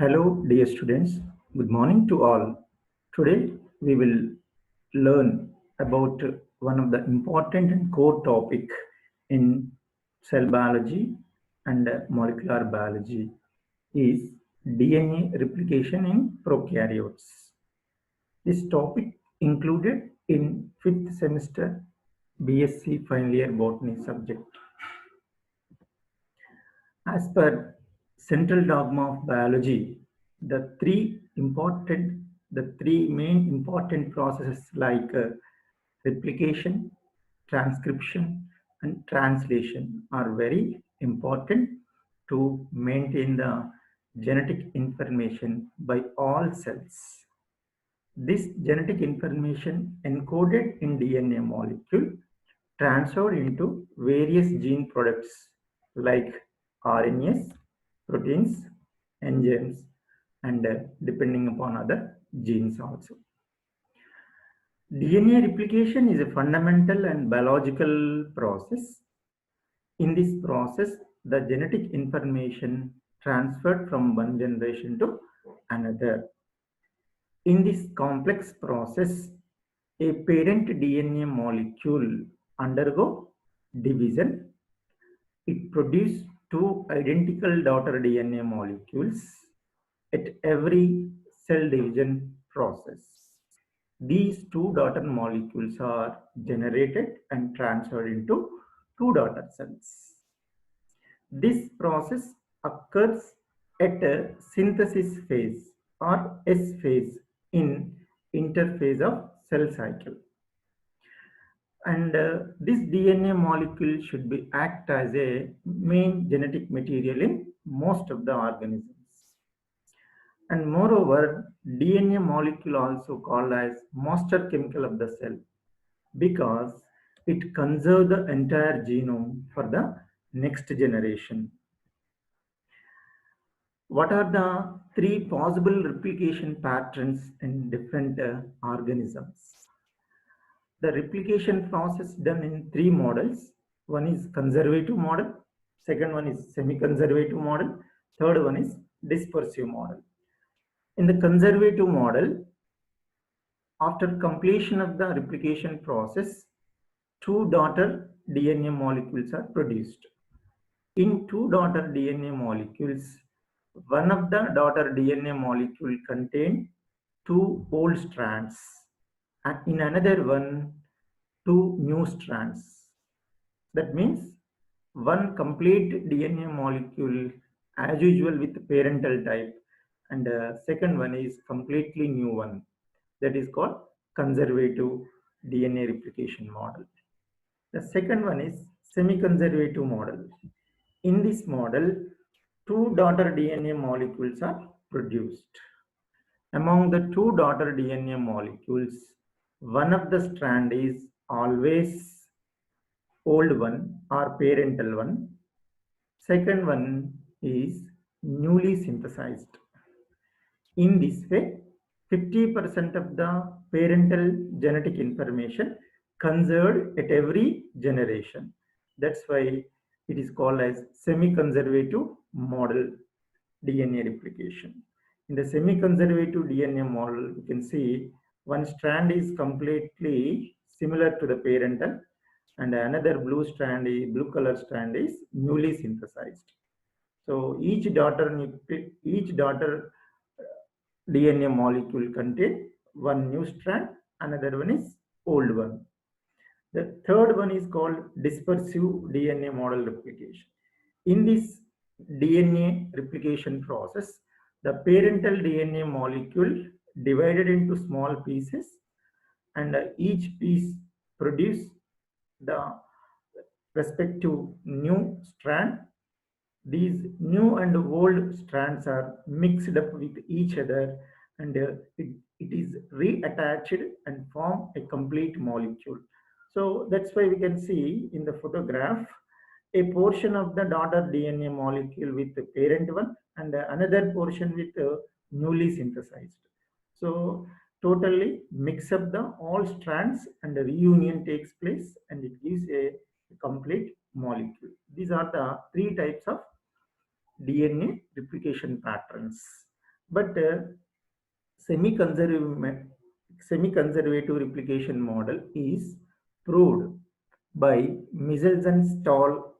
Hello, dear students. Good morning to all. Today we will learn about one of the important and core topic in cell biology and molecular biology is DNA replication in prokaryotes. This topic included in 5th semester BSc final year botany subject. As per central dogma of biology, the three main important processes like replication, transcription, and translation are very important to maintain the genetic information by all cells. This genetic information encoded in DNA molecule transferred into various gene products like RNAs, proteins, enzymes, and depending upon other genes also. DNA replication is a fundamental and biological process. In this process, the genetic information transferred from one generation to another. In this complex process, a parent DNA molecule undergo division. It produces two identical daughter DNA molecules at every cell division process. These two daughter molecules are generated and transferred into two daughter cells. This process occurs at a synthesis phase or S phase in interphase of cell cycle. And this DNA molecule should be act as a main genetic material in most of the organisms. And moreover, DNA molecule also called as master chemical of the cell because it conserves the entire genome for the next generation. What are the three possible replication patterns in different organisms? The replication process done in three models. One is conservative model, second one is semi-conservative model, third one is dispersive model. In the conservative model, after completion of the replication process, two daughter DNA molecules are produced. In two daughter DNA molecules, one of the daughter DNA molecule contain two old strands, and in another one, two new strands. That means one complete DNA molecule as usual with parental type, and second one is completely new one. That is called conservative DNA replication model. The second one is semi-conservative model. In this model, two daughter DNA molecules are produced. Among the two daughter DNA molecules, one of the strand is always old one or parental one. Second one is newly synthesized. In this way, 50% of the parental genetic information conserved at every generation. That's why it is called as semi-conservative model DNA replication. In the semi-conservative DNA model, you can see one strand is completely similar to the parental, and another blue color strand is newly synthesized. So each daughter DNA molecule contain one new strand, another one is old one. The third one is called dispersive DNA model replication. In this DNA replication process, the parental DNA molecule divided into small pieces, and each piece produce the respective new strand. These new and old strands are mixed up with each other, and it is reattached and form a complete molecule. So that's why we can see in the photograph a portion of the daughter DNA molecule with the parent one and another portion with newly synthesized. So totally mix up the all strands and the reunion takes place and it gives a complete molecule. These are the three types of DNA replication patterns. But semi-conservative replication model is proved by Michelson-Stahl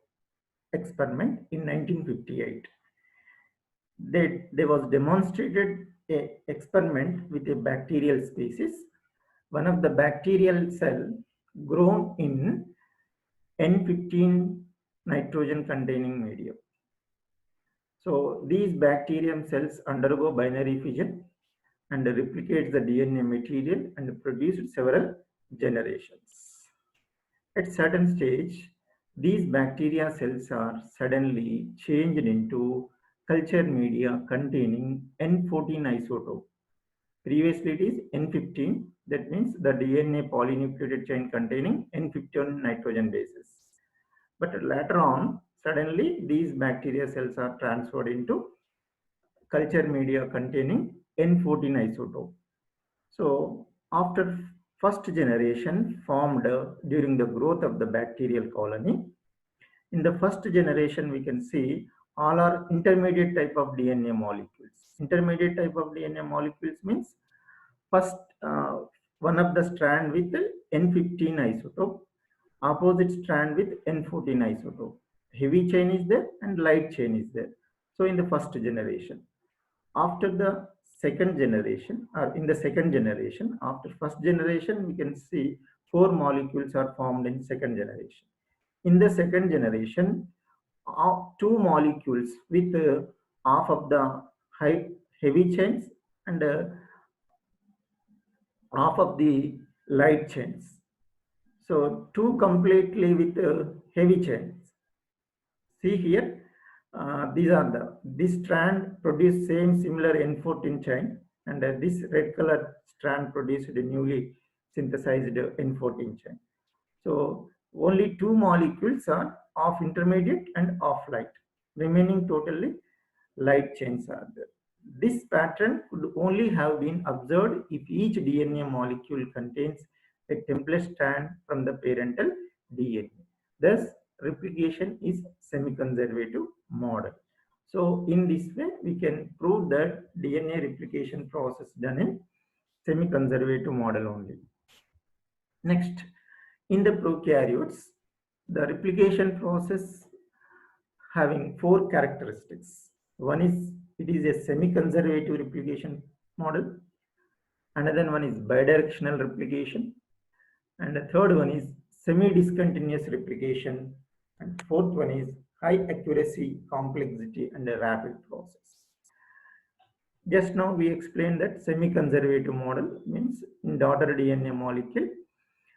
experiment in 1958. There was demonstrated a experiment with a bacterial species. One of the bacterial cell grown in N15 nitrogen containing medium. So these bacterium cells undergo binary fission and replicate the DNA material and produce several generations. At certain stage, these bacteria cells are suddenly changed into culture media containing N14 isotope. Previously it is N15, that means the DNA polynucleotide chain containing N15 nitrogen bases. But later on, suddenly these bacteria cells are transferred into culture media containing N14 isotope. So after first generation formed during the growth of the bacterial colony, in the first generation we can see all are intermediate type of DNA molecules. Intermediate type of DNA molecules means first one of the strand with N15 isotope, opposite strand with N14 isotope. Heavy chain is there and light chain is there. So in the first generation. After the second generation, or in the second generation, after first generation, we can see 4 molecules are formed in second generation. In the second generation, 2 molecules with half of the heavy chains and half of the light chains. So 2 completely with heavy chains. See here, this strand produced same similar N14 chain, and this red color strand produced a newly synthesized N14 chain. So only 2 molecules are off intermediate and off light. Remaining totally light chains are there. This pattern could only have been observed if each DNA molecule contains a template strand from the parental DNA. Thus, replication is semi-conservative model. So in this way, we can prove that DNA replication process done in semi-conservative model only. Next, in the prokaryotes, the replication process having 4 characteristics. One is it is a semi-conservative replication model. Another one is bidirectional replication. And the third one is semi-discontinuous replication. And fourth one is high accuracy, complexity, and a rapid process. Just now we explained that semi-conservative model means in daughter DNA molecule,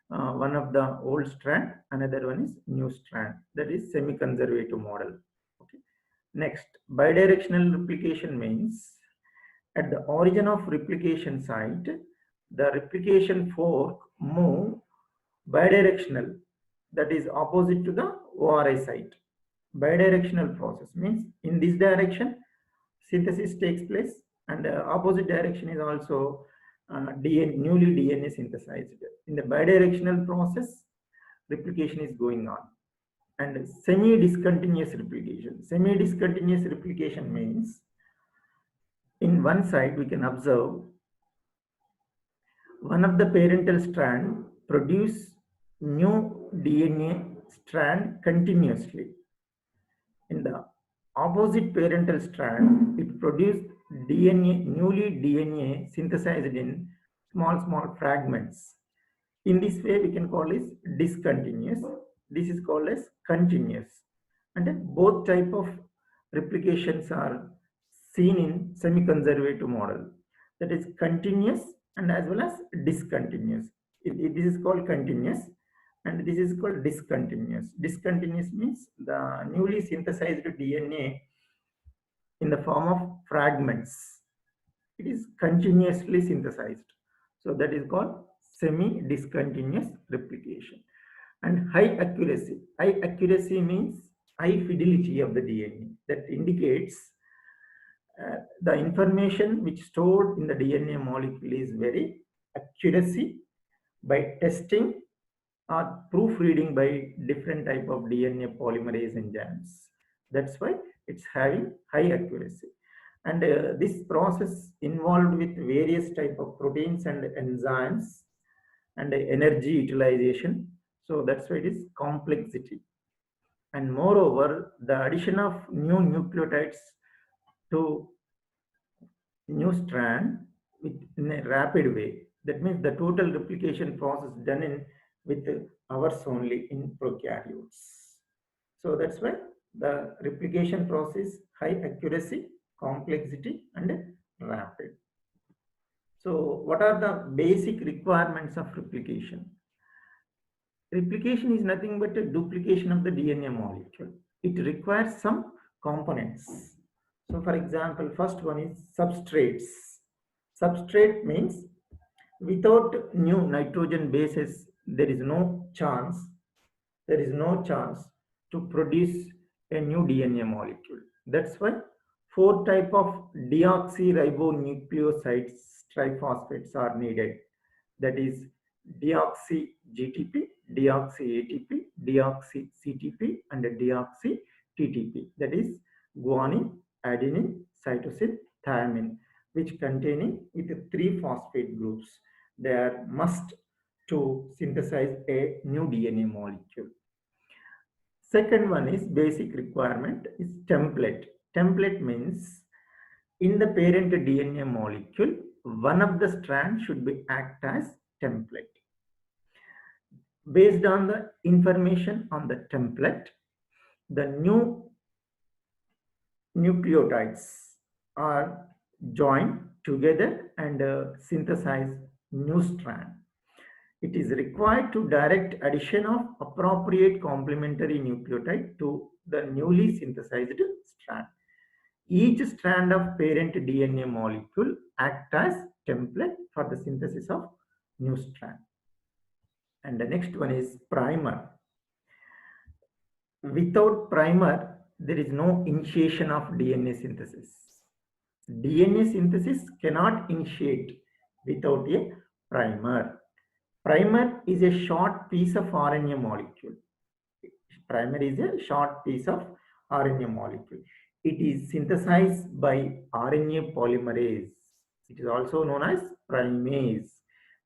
one of the old strand, another one is new strand. That is semi-conservative model. Okay. Next, bidirectional replication means at the origin of replication site, the replication fork move bidirectional, that is opposite to the ORI site. Bidirectional process means in this direction synthesis takes place, and opposite direction is also newly DNA synthesized. In the bidirectional process, replication is going on. And semi-discontinuous replication. Semi-discontinuous replication means in one side we can observe one of the parental strand produce new DNA strand continuously. In the opposite parental strand, it produced newly DNA synthesized in small fragments. In this way, we can call this discontinuous. This is called as continuous. And then both type of replications are seen in semi-conservative model. That is continuous and as well as discontinuous. This is called continuous and this is called discontinuous. Discontinuous means the newly synthesized DNA in the form of fragments. It is continuously synthesized. So that is called semi-discontinuous replication. And high accuracy. High accuracy means high fidelity of the DNA. That indicates the information which stored in the DNA molecule is very accuracy by testing or proofreading by different type of DNA polymerase enzymes. That's why it's having high accuracy. And this process involved with various type of proteins and enzymes and energy utilization. So that's why it is complexity. And moreover, the addition of new nucleotides to new strand in a rapid way. That means the total replication process done in with hours only in prokaryotes. So that's why the replication process high accuracy, complexity, and rapid. So what are the basic requirements of replication? Replication is nothing but a duplication of the DNA molecule. It requires some components. So for example, first one is substrates. Substrate means without new nitrogen bases, there is no chance to produce a new DNA molecule. That's why four type of deoxyribonucleosides triphosphates are needed. That is deoxy-GTP, deoxy-ATP, deoxy-CTP, and deoxy-TTP. That is guanine, adenine, cytosine, thymine, which containing with three phosphate groups. They are must to synthesize a new DNA molecule. Second one is basic requirement is template. Template means in the parent DNA molecule, one of the strands should be act as template. Based on the information on the template, the new nucleotides are joined together and synthesize new strand. It is required to direct addition of appropriate complementary nucleotide to the newly synthesized strand. Each strand of parent DNA molecule acts as template for the synthesis of new strand. And the next one is primer. Without primer, there is no initiation of DNA synthesis. DNA synthesis cannot initiate without a primer. Primer is a short piece of RNA molecule. Primer is a short piece of RNA molecule. It is synthesized by RNA polymerase. It is also known as primase.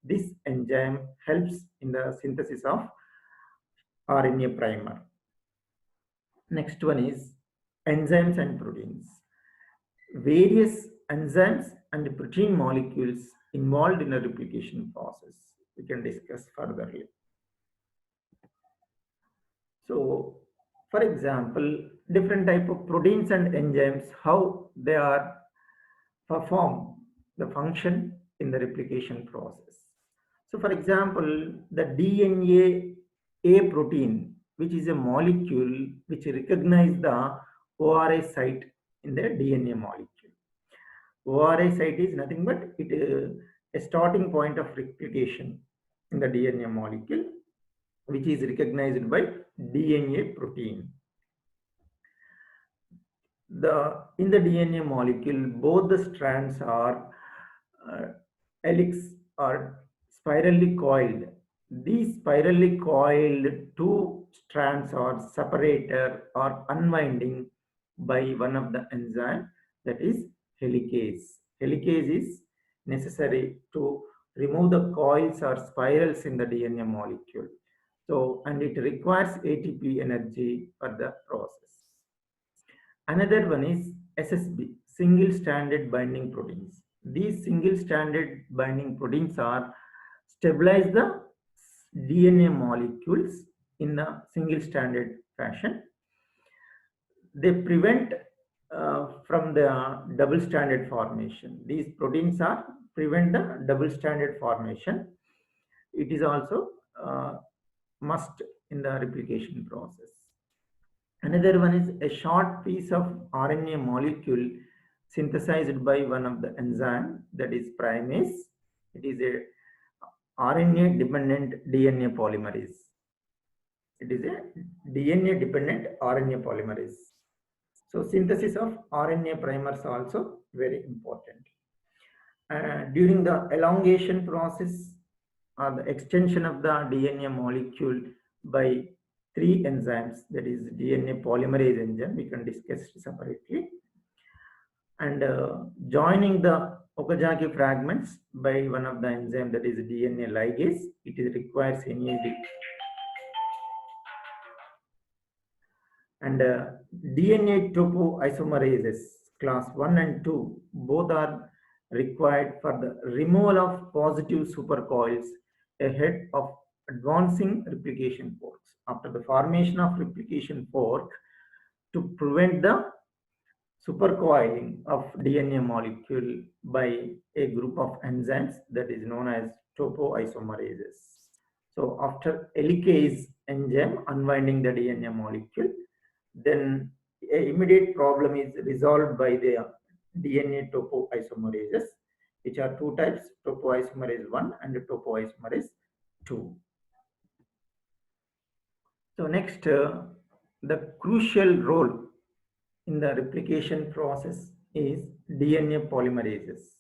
This enzyme helps in the synthesis of RNA primer. Next one is enzymes and proteins. Various enzymes and protein molecules involved in a replication process. We can discuss furtherly. So, for example, different type of proteins and enzymes, how they are perform the function in the replication process. So, for example, the DNA A protein, which is a molecule which recognizes the ORA site in the DNA molecule. ORA site is nothing but it is a starting point of replication in the DNA molecule, which is recognized by DNA protein. In the DNA molecule, both the strands are helix or spirally coiled. These spirally coiled two strands are separated or unwinding by one of the enzyme, that is helicase. Helicase is necessary to remove the coils or spirals in the DNA molecule. So, and it requires ATP energy for the process. Another one is SSB, single-stranded binding proteins. These single-stranded binding proteins are stabilize the DNA molecules in a single-stranded fashion. They prevent from the double-stranded formation. These proteins are prevent the double-stranded formation. It is also must in the replication process. Another one is a short piece of RNA molecule synthesized by one of the enzyme, that is primase. It is a RNA dependent DNA polymerase. It is a DNA dependent RNA polymerase. So synthesis of RNA primers also very important. During the elongation process or the extension of the DNA molecule by three enzymes, that is DNA polymerase enzyme, we can discuss separately. and joining the Okazaki fragments by one of the enzyme, that is DNA ligase. It requires NAD. And DNA topoisomerases class 1 and 2 both are required for the removal of positive supercoils ahead of advancing replication forks. After the formation of replication fork, to prevent the supercoiling of DNA molecule by a group of enzymes that is known as topoisomerases. So after helicase enzyme unwinding the DNA molecule, then an immediate problem is resolved by the DNA topoisomerases, which are two types, topoisomerase 1 and topoisomerase 2. So next, the crucial role in the replication process is DNA polymerases.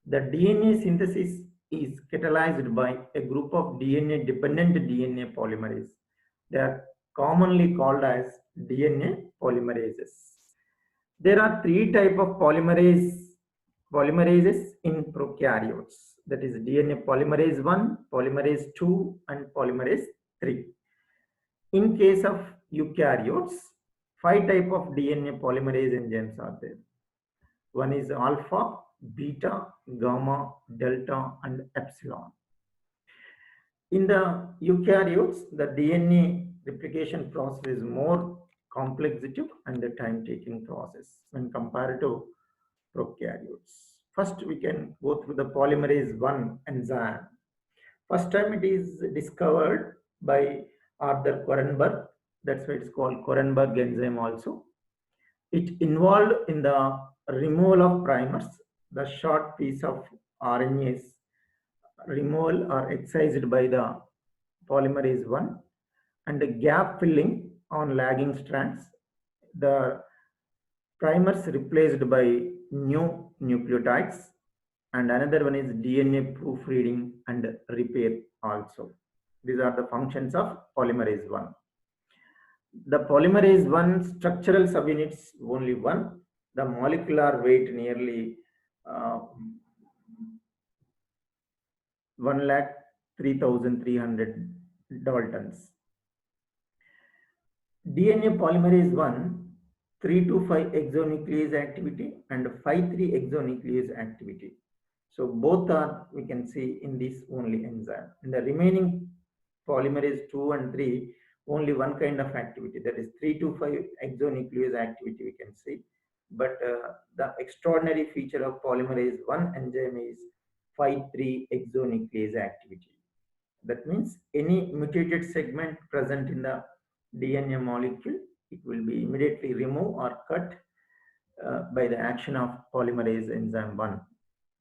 The DNA synthesis is catalyzed by a group of DNA-dependent DNA polymerase. They are commonly called as DNA polymerases. There are three types of polymerases in prokaryotes. That is DNA polymerase 1, polymerase 2, and polymerase 3. In case of eukaryotes, 5 types of DNA polymerase enzymes are there. One is alpha, beta, gamma, delta, and epsilon. In the eukaryotes, the DNA replication process is more complexitive and the time-taking process when compared to prokaryotes. First, we can go through the polymerase 1 enzyme. First time it is discovered by Arthur Korenberg. That's why it's called Korenberg enzyme also. It involved in the removal of primers. The short piece of RNAs removal are excised by the polymerase 1, and the gap filling on lagging strands. The primers replaced by new nucleotides, and another one is DNA proofreading and repair also. These are the functions of polymerase 1. The polymerase 1 structural subunits only one. The molecular weight nearly 1,03,300 Daltons. DNA polymerase 1, 3 to 5 exonuclease activity and 5-3 exonuclease activity. So both are, we can see in this only enzyme. In the remaining polymerase 2 and 3, only one kind of activity, that is 3 to 5 exonuclease activity we can see. But the extraordinary feature of polymerase 1 enzyme is 5-3 exonuclease activity. That means any mutated segment present in the DNA molecule, it will be immediately removed or cut by the action of polymerase enzyme 1.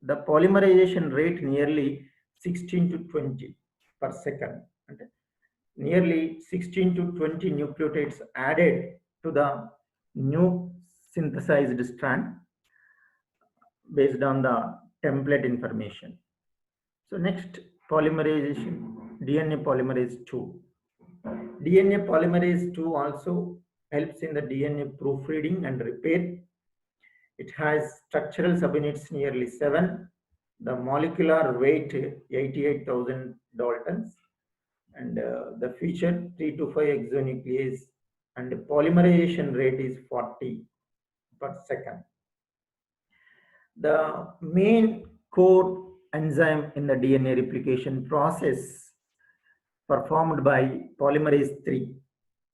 The polymerization rate nearly 16 to 20 per second. Okay? Nearly 16 to 20 nucleotides added to the new synthesized strand based on the template information. So next, polymerization, DNA polymerase 2. DNA polymerase 2 also helps in the DNA proofreading and repair. It has structural subunits nearly 7. The molecular weight 88,000 Daltons, and the feature 3 to 5 exonuclease, and the polymerization rate is 40 per second. The main core enzyme in the DNA replication process performed by polymerase 3.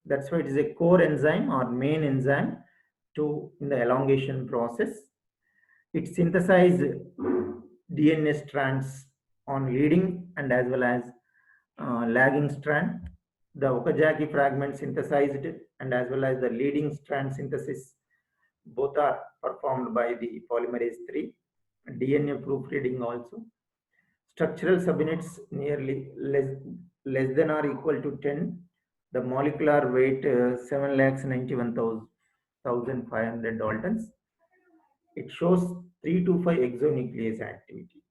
That's why it is a core enzyme or main enzyme in the elongation process. It synthesizes DNA strands on leading and as well as lagging strand. The Okazaki fragment synthesized and as well as the leading strand synthesis, both are performed by the polymerase 3. DNA proofreading also. Structural subunits nearly less than or equal to 10. The molecular weight 7,91,500 Daltons. It shows 3 to 5 exonuclease activity.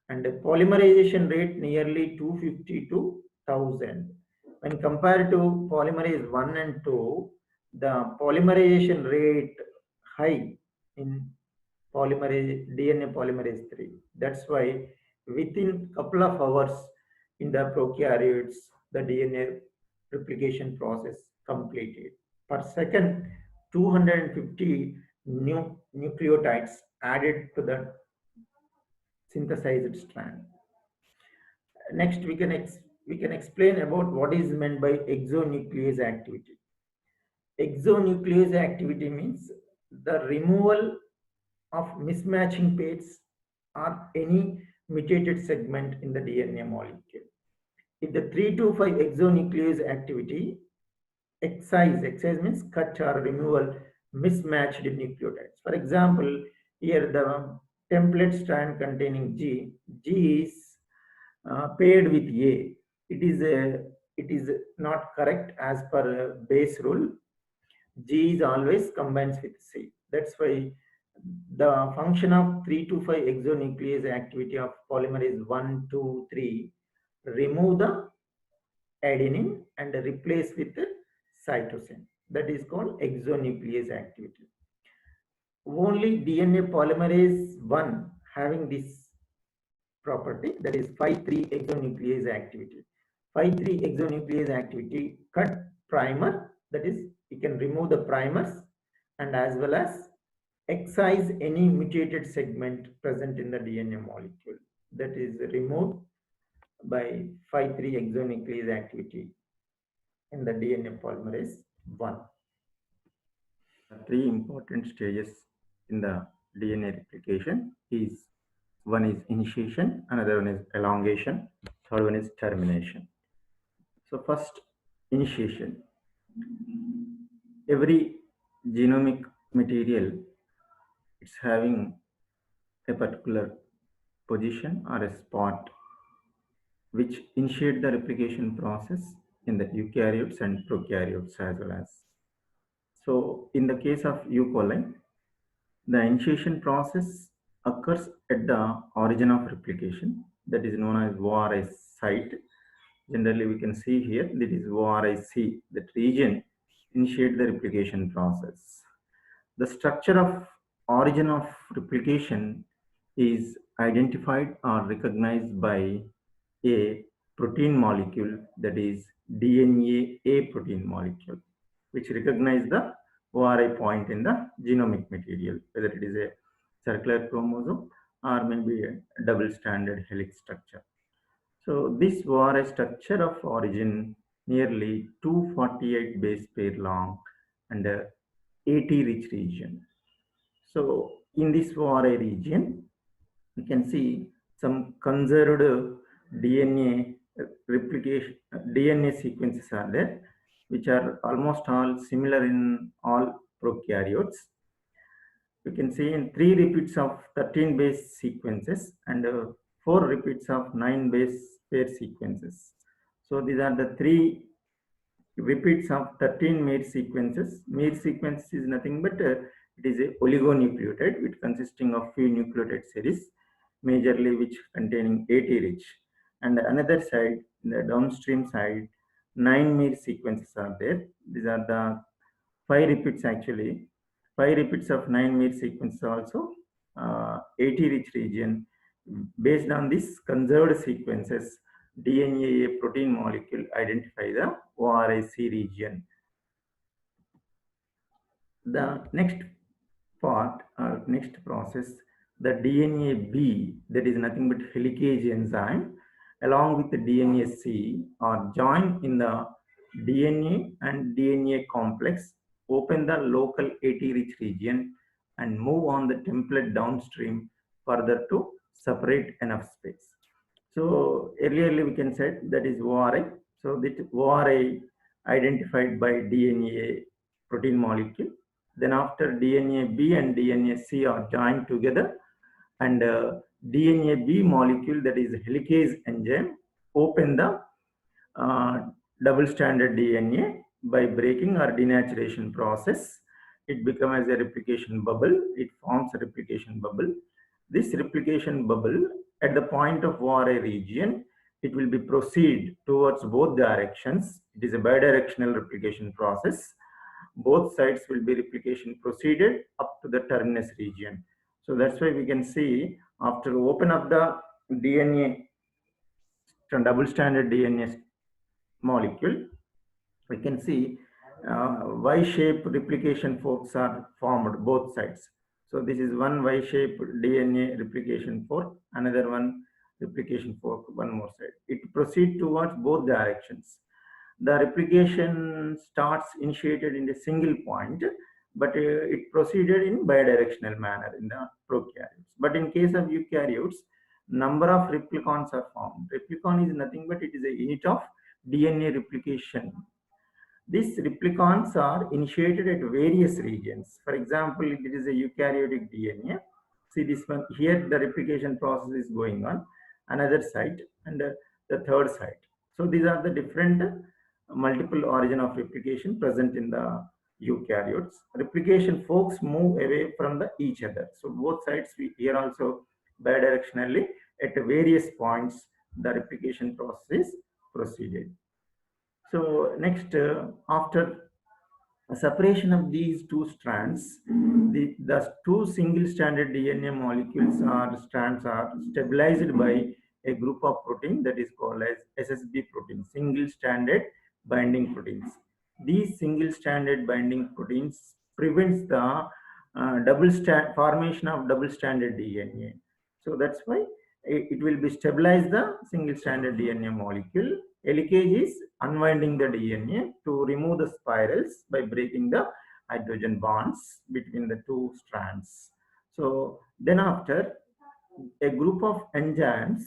And the polymerization rate nearly 250 to 1000. When compared to polymerase 1 and 2, the polymerization rate high in DNA polymerase 3. That's why within couple of hours in the prokaryotes, the DNA replication process completed. Per second, 250 new nucleotides added to the synthesized strand. Next, we can explain about what is meant by exonuclease activity. Exonuclease activity means the removal of mismatching pairs or any mutated segment in the DNA molecule. If the 3 to 5 exonuclease activity, excise means cut or removal mismatched nucleotides. For example, here the template strand containing G is paired with A. It is not correct as per base rule. G is always combines with C. That's why the function of 3 to 5 exonuclease activity of polymerase 1, 2, 3, remove the adenine and replace with the cytosine. That is called exonuclease activity. Only DNA polymerase 1 having this property, that is 5,3 exonuclease activity. 5,3 exonuclease activity cut primer, that is you can remove the primers and as well as excise any mutated segment present in the DNA molecule, that is removed by 5,3 exonuclease activity in the DNA polymerase 1. Three important stages in the DNA replication is, one is initiation, another one is elongation, third one is termination. So first, initiation. Every genomic material is having a particular position or a spot which initiate the replication process in the eukaryotes and prokaryotes as well as. So in the case of E. coli, the initiation process occurs at the origin of replication, that is known as ORI site. Generally, we can see here, that is ORIC, that region initiate the replication process. The structure of origin of replication is identified or recognized by a protein molecule, that is DNA A protein molecule, which recognize the ORI point in the genomic material, whether it is a circular chromosome or maybe a double-stranded helix structure. So this ORI structure of origin nearly 248 base pair long and 80 rich region. So in this ORI region, you can see some conserved DNA replication, DNA sequences are there, which are almost all similar in all prokaryotes. You can see in 3 repeats of 13 base sequences and 4 repeats of 9 base pair sequences. So these are the 3 repeats of 13 mate sequences. Mate sequence is nothing but it is a oligonucleotide which consisting of few nucleotide series, majorly which containing 80 rich. And another side, the downstream side, 9 mate sequences are there. These are the 5 repeats actually. 5 repeats of 9 mate sequences also 80 rich region. Based on this conserved sequences, DNA protein molecule identify the ORIC region. The next part or next process, the DNA B, that is nothing but helicase enzyme, along with the DNA C are joined in the DNA and DNA complex, open the local 80 rich region and move on the template downstream further to separate enough space. So earlier we can say that is ORI. So that ORI identified by DNA protein molecule. Then after DNA B and DNA C are joined together, and DNA B molecule, that is helicase enzyme, open the double-stranded DNA by breaking or denaturation process. It becomes a replication bubble. It forms a replication bubble. This replication bubble at the point of ORI region, it will be proceed towards both directions. It is a bidirectional replication process. Both sides will be replication proceeded up to the terminus region. So that's why we can see after open up the DNA, double-stranded DNA molecule, we can see Y-shaped replication forks are formed both sides. So this is one Y-shaped DNA replication fork, another one replication fork, one more side. It proceeds towards both directions. The replication starts initiated in a single point, but it proceeded in bidirectional manner in the prokaryotes. But in case of eukaryotes, number of replicons are formed. Replicon is nothing but it is a unit of DNA replication. These replicons are initiated at various regions. For example, if it is a eukaryotic DNA, see this one here, the replication process is going on, another site and the third site. So these are the different multiple origin of replication present in the eukaryotes. Replication forks move away from each other. So both sides we here also bidirectionally at various points the replication process is proceeded. So next, after separation of these two strands, the two single-stranded DNA molecules or strands are stabilized by a group of protein that is called as SSB protein, single-stranded binding proteins. These single-stranded binding proteins prevents the formation of double-stranded DNA. So that's why it will be stabilize the single-stranded DNA molecule. Leakage is unwinding the DNA to remove the spirals by breaking the hydrogen bonds between the two strands. So then after, a group of enzymes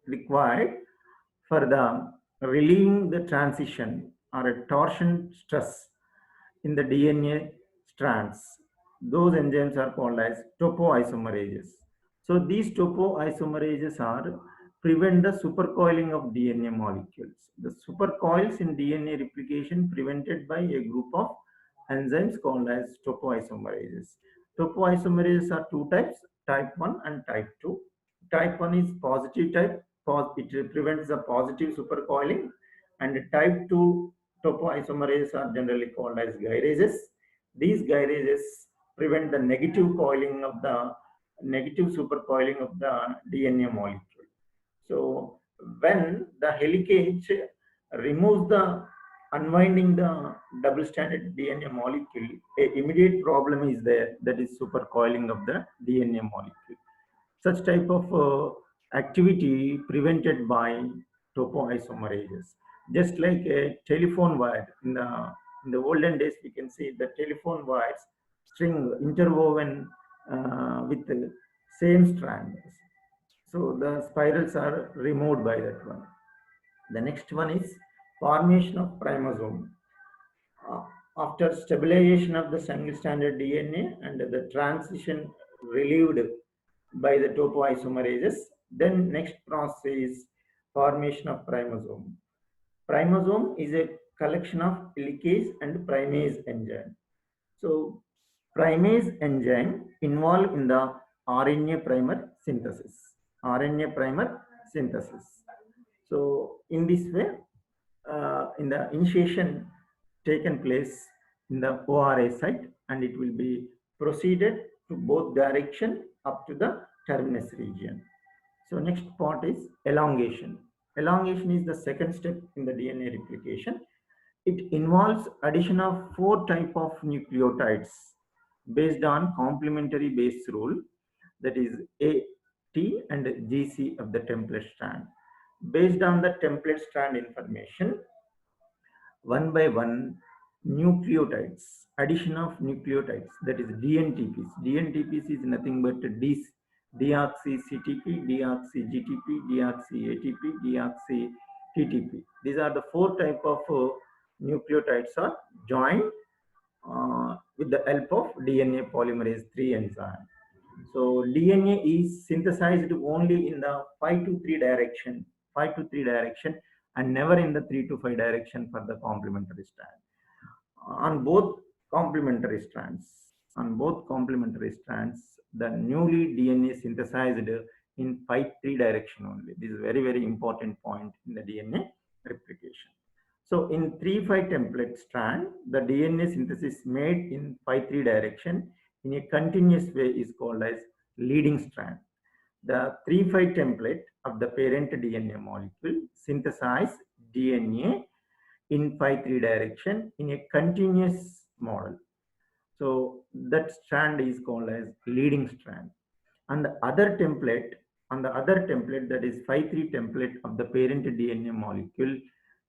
required for the relieving the transition or a torsion stress in the DNA strands. Those enzymes are called as topoisomerases. So these topoisomerases are prevent the supercoiling of DNA molecules. The supercoils in DNA replication prevented by a group of enzymes called as topoisomerases. Topoisomerases are two types, type 1 and type 2. Type 1 is positive type, it prevents the positive supercoiling, and type 2 topoisomerases are generally called as gyrases. These gyrases prevent the negative coiling of the negative supercoiling of the DNA molecule. So when the helicase removes the unwinding the double-stranded DNA molecule, a immediate problem is there, that is supercoiling of the DNA molecule. Such type of activity prevented by topoisomerases. Just like a telephone wire, in the olden days, we can see the telephone wires string interwoven with the same strands. So the spirals are removed by that one. The next one is formation of primosome. Uh, After stabilization of the single-stranded DNA and the transition relieved by the topoisomerases, then next process is formation of primosome. Primosome is a collection of helicase and primase enzyme. So primase enzyme involved in the RNA primer synthesis. RNA primer synthesis. So in this way, in the initiation taken place in the ORA site, and it will be proceeded to both direction up to the terminus region. So next part is elongation. Elongation is the second step in the DNA replication. It involves addition of 4 types of nucleotides based on complementary base rule, that is A, T and GC of the template strand. Based on the template strand information, one by one nucleotides, addition of nucleotides, that is DNTPs. DNTPs is nothing but deoxy-CTP, deoxy-GTP, deoxy-ATP, deoxy-TTP. These are the 4 types of nucleotides are joined with the help of DNA polymerase 3 enzyme. So DNA is synthesized only in the 5 to 3 direction, and never in the 3 to 5 direction for the complementary strand. On both complementary strands, the newly DNA synthesized in 5-3 direction only. This is very, very important point in the DNA replication. So in 3-5 template strand, the DNA synthesis made in 5-3 direction in a continuous way is called as leading strand. The 3'5" template of the parent DNA molecule synthesize DNA in 5'3" direction in a continuous model. So that strand is called as leading strand. And the other template, that is 5'3" template of the parent DNA molecule,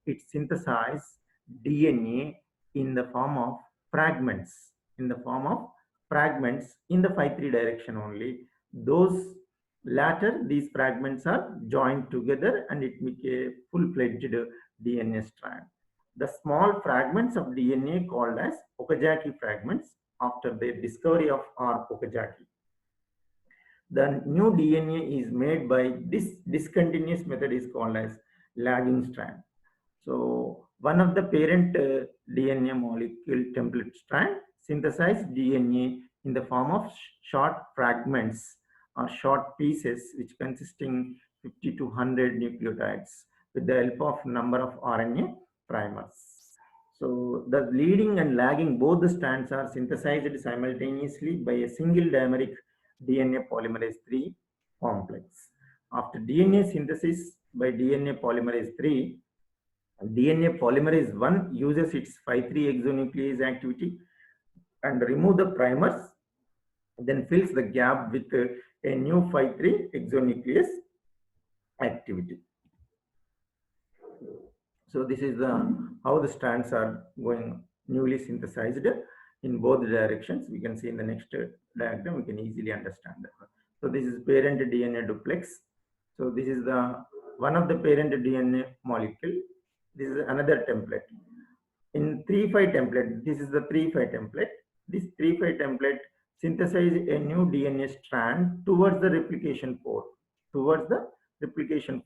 it synthesizes DNA in the form of fragments, in the 5'3" direction only. Those latter, these fragments are joined together and it makes a full-fledged DNA strand. The small fragments of DNA called as Okazaki fragments after the discovery of R. Okazaki. The new DNA is made by this discontinuous method is called as lagging strand. So one of the parent DNA molecule template strand synthesize DNA in the form of short fragments or short pieces which consisting 50 to 100 nucleotides with the help of number of RNA primers. So the leading and lagging both the strands are synthesized simultaneously by a single dimeric DNA polymerase 3 complex. After DNA synthesis by DNA polymerase 3, DNA polymerase 1 uses its 5'3" exonuclease activity and remove the primers, then fills the gap with a new 5'3" exonuclease activity. So this is how the strands are going newly synthesized in both directions. We can see in the next diagram, we can easily understand that. So this is parent DNA duplex. So this is the one of the parent DNA molecule. This is another template. In 3'5" template, this is the 3'5" template. This 3'5" template synthesizes a new DNA strand towards the replication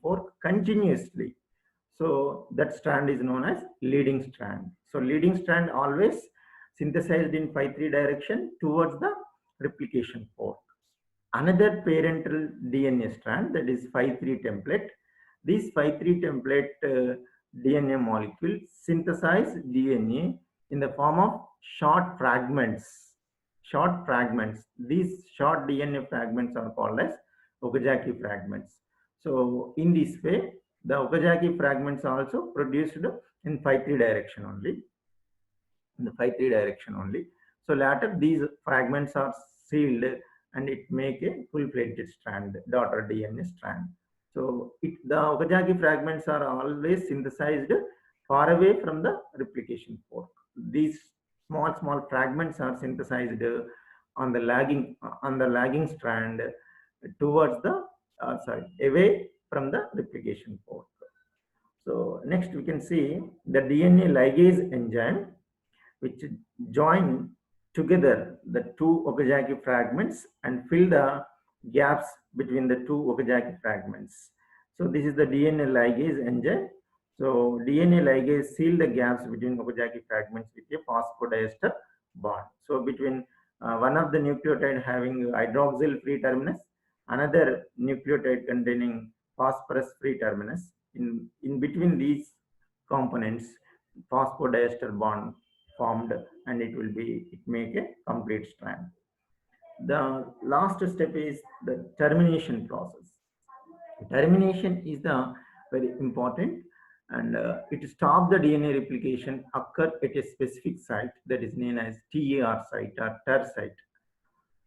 fork, continuously. So that strand is known as leading strand. So leading strand always synthesized in 5'3" direction towards the replication fork. Another parental DNA strand, that is 5'3" template. This 5'3" template DNA molecule synthesize DNA in the form of short fragments. These short DNA fragments are called as Okazaki fragments. So in this way, the Okazaki fragments are also produced in 5'3" direction only. So later these fragments are sealed and it make a full-fledged strand, daughter DNA strand. So the Okazaki fragments are always synthesized far away from the replication fork. These small fragments are synthesized on the lagging strand towards the away from the replication fork. So next we can see the DNA ligase enzyme which join together the two Okazaki fragments and fill the gaps between the two Okazaki fragments. So this is the DNA ligase enzyme. So DNA ligase seal the gaps between Okazaki fragments with a phosphodiester bond. So between one of the nucleotide having hydroxyl free terminus, another nucleotide containing phosphorus free terminus. In between these components, phosphodiester bond formed and it make a complete strand. The last step is the termination process. Termination is the very important and it stops the DNA replication occur at a specific site that is known as TAR site or TER site.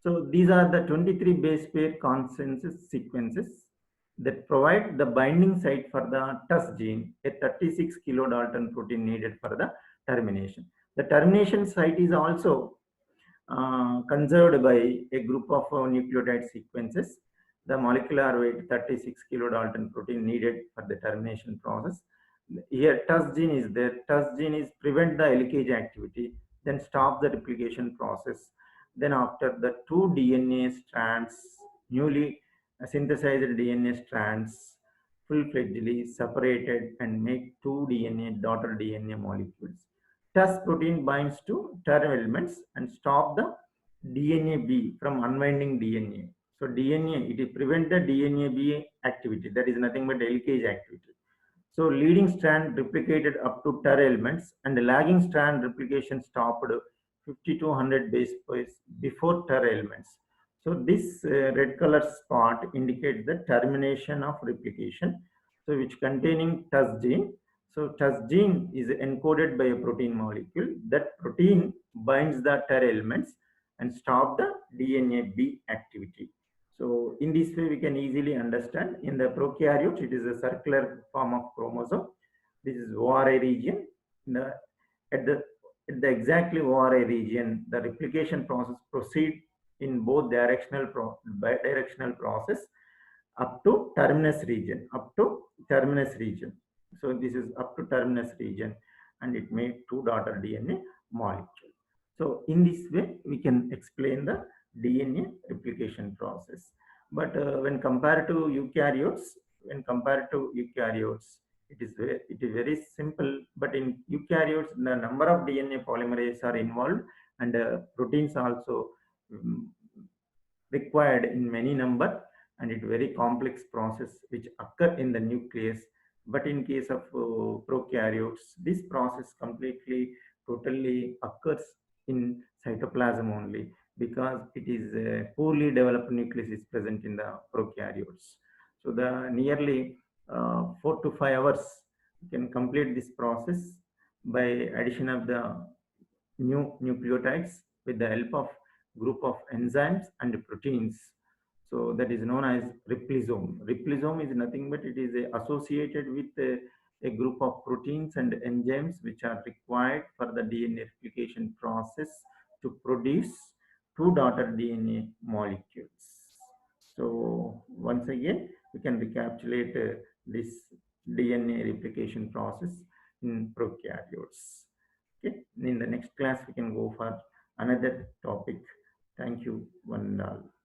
So these are the 23 base pair consensus sequences that provide the binding site for the TUS gene, a 36 kilodalton protein needed for the termination. The termination site is also conserved by a group of nucleotide sequences. The molecular weight 36 kilodalton protein needed for the termination process. Here TUS gene is there. TUS gene is prevent the leakage activity, then stop the replication process. Then after the two DNA strands, newly synthesized DNA strands, full-fledgedly separated and make two daughter DNA molecules. TUS protein binds to TER elements and stop the DNA B from unwinding DNA. So DNA, it prevent the DNA B activity. That is nothing but leakage activity. So leading strand replicated up to TER elements and the lagging strand replication stopped 50 to 100 base pairs before ter elements. So this red color spot indicates the termination of replication, so which containing TUS gene. So TUS gene is encoded by a protein molecule. That protein binds the ter elements and stop the DNA B activity. So in this way, we can easily understand in the prokaryote, it is a circular form of chromosome. This is ORI region. The, at the at the exactly ORI region, the replication process proceeds in both bidirectional process up to terminus region, So this is up to terminus region, and it made two daughter DNA molecule. So in this way, we can explain the DNA replication process. But when compared to eukaryotes, it is very simple. But in eukaryotes, the number of DNA polymerase are involved, and proteins also um, required in many number, and it very complex process which occur in the nucleus. But in case of prokaryotes, this process completely totally occurs in cytoplasm only, because it is a poorly developed nucleus is present in the prokaryotes. So the nearly 4 to 5 hours you can complete this process by addition of the new nucleotides with the help of group of enzymes and proteins. So that is known as replizome. Replizome is nothing but it is associated with a group of proteins and enzymes which are required for the DNA replication process to produce two daughter DNA molecules. So once again, we can recapitulate this DNA replication process in prokaryotes. Okay, in the next class, we can go for another topic. Thank you, one and all.